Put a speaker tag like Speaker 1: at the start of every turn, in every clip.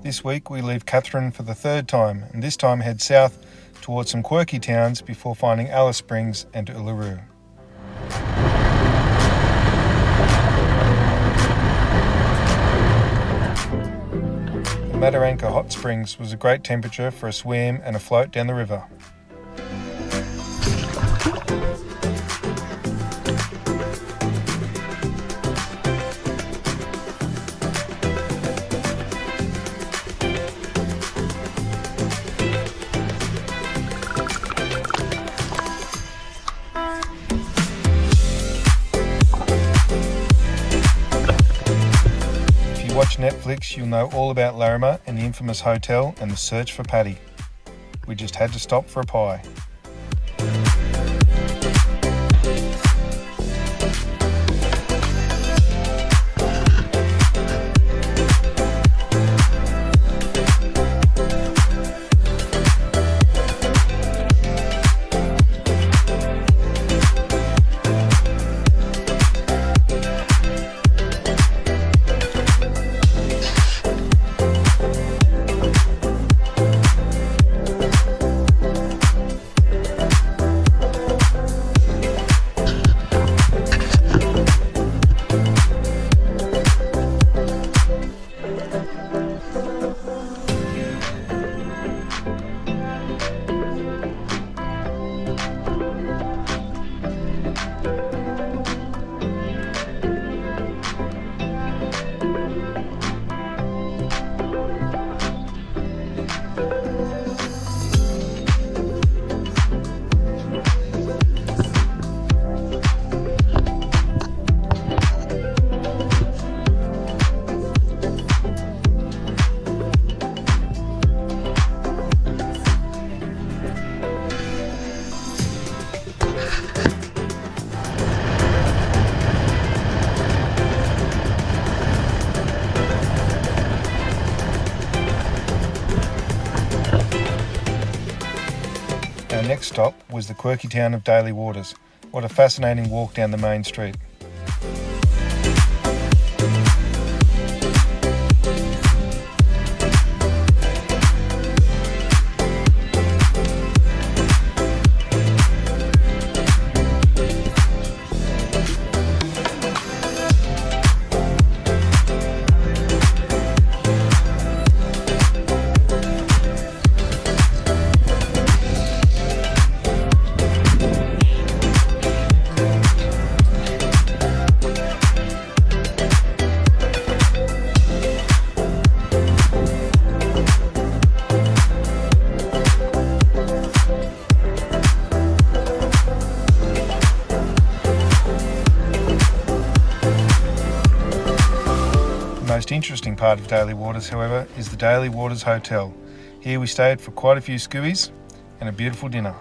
Speaker 1: This week we leave Katherine for the third time, and this time head south towards some quirky towns before finding Alice Springs and Uluru. The Mataranka Hot Springs was a great temperature for a swim and a float down the river. Watch Netflix, you'll know all about Larimer and the infamous hotel and the search for Paddy. We just had to stop for a pie. Our next stop was the quirky town of Daly Waters. What a fascinating walk down the main street. The most interesting part of Daly Waters, however, is the Daly Waters Hotel. Here we stayed for quite a few scuis and a beautiful dinner.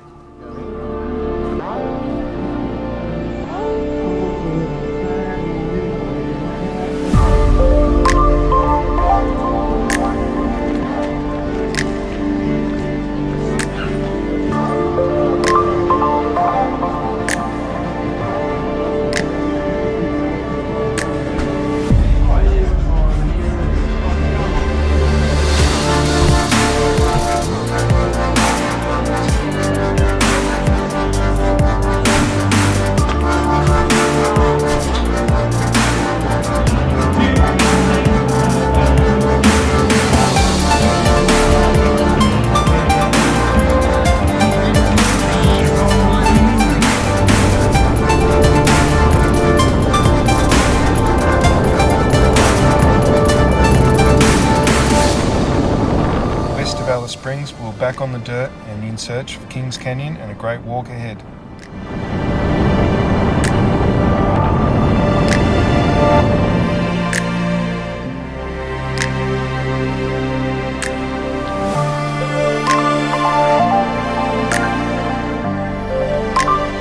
Speaker 1: Alice Springs, we're back on the dirt and in search for Kings Canyon and a great walk ahead.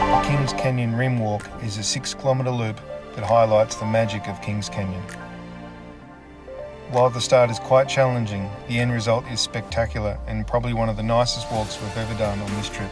Speaker 1: The Kings Canyon Rim Walk is a 6-kilometre loop that highlights the magic of Kings Canyon. While the start is quite challenging, the end result is spectacular and probably one of the nicest walks we've ever done on this trip.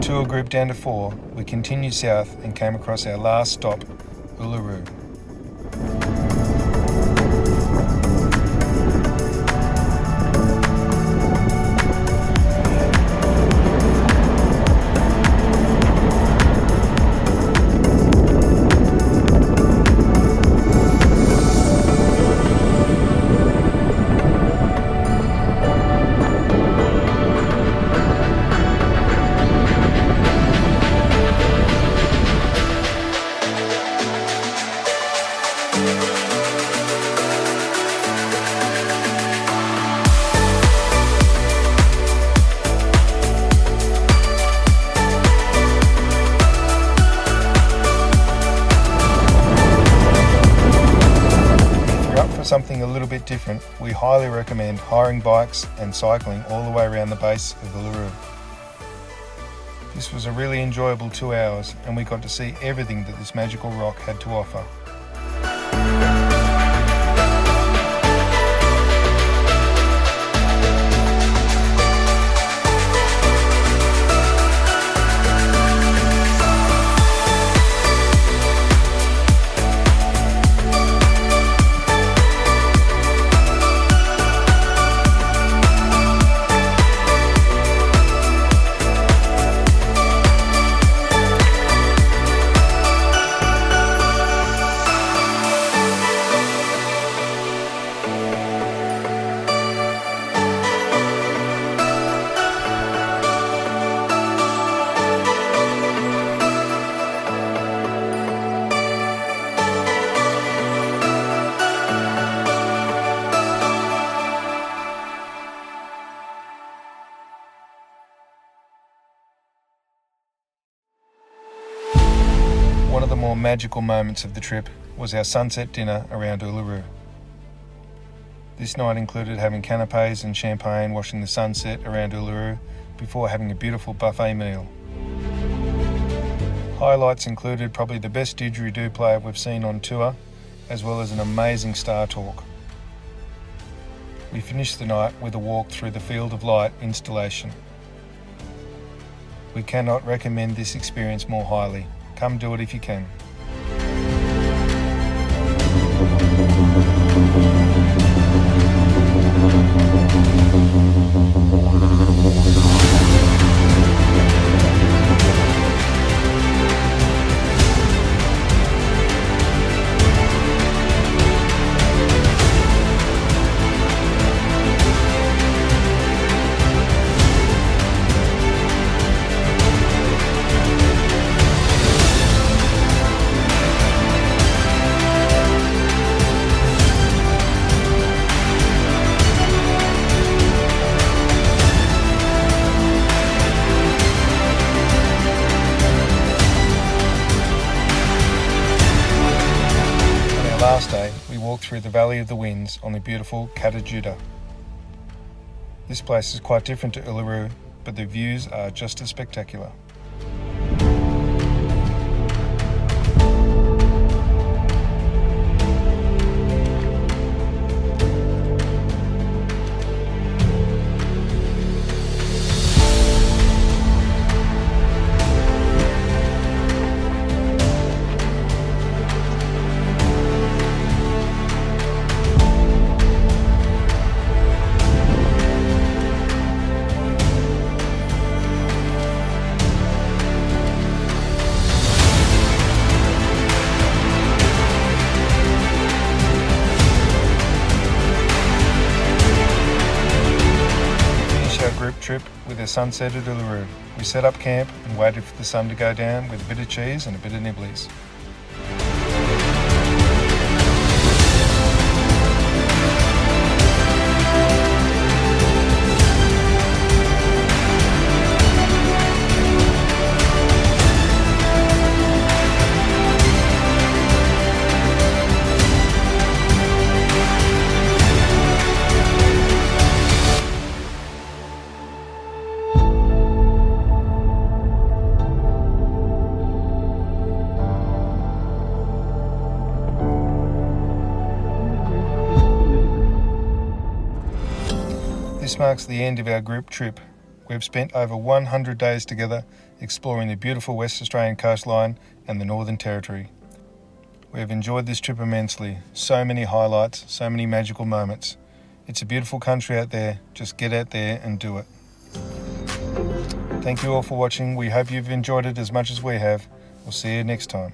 Speaker 1: tour group down to 4, we continued south and came across our last stop, Uluru. Something a little bit different, we highly recommend hiring bikes and cycling all the way around the base of Uluru. This was a really enjoyable 2 hours and we got to see everything that this magical rock had to offer. One of the more magical moments of the trip was our sunset dinner around Uluru. This night included having canapes and champagne watching the sunset around Uluru before having a beautiful buffet meal. Highlights included probably the best didgeridoo player we've seen on tour, as well as an amazing star talk. We finished the night with a walk through the Field of Light installation. We cannot recommend this experience more highly. Come do it if you can. Last day, we walked through the Valley of the Winds on the beautiful Katajuda. This place is quite different to Uluru, but the views are just as spectacular. Group trip with a sunset at Uluru. We set up camp and waited for the sun to go down with a bit of cheese and a bit of nibblies. This marks the end of our group trip. We've spent over 100 days together exploring the beautiful West Australian coastline and the Northern Territory. We have enjoyed this trip immensely. So many highlights, so many magical moments. It's a beautiful country out there. Just get out there and do it. Thank you all for watching. We hope you've enjoyed it as much as we have. We'll see you next time.